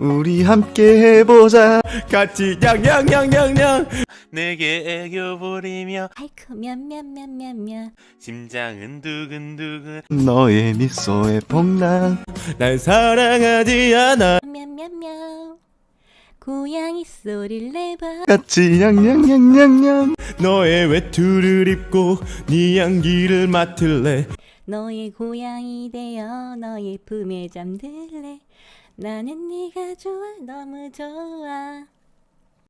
우리 함께 해보자. 같이 냥냥냥냥냥 내게 애교 부리며 아이쿠 면면면면면 심장은 두근두근 너의 미소에 폭락. 날 사랑하지 않아. 면면면 고양이 소리를 내봐. 같이 냥냥냥냥냥. 너의 외투를 입고 네 향기를 맡을래. 너의 고양이 되어 너의 품에 잠들래. 나는 네가 좋아 너무 좋아.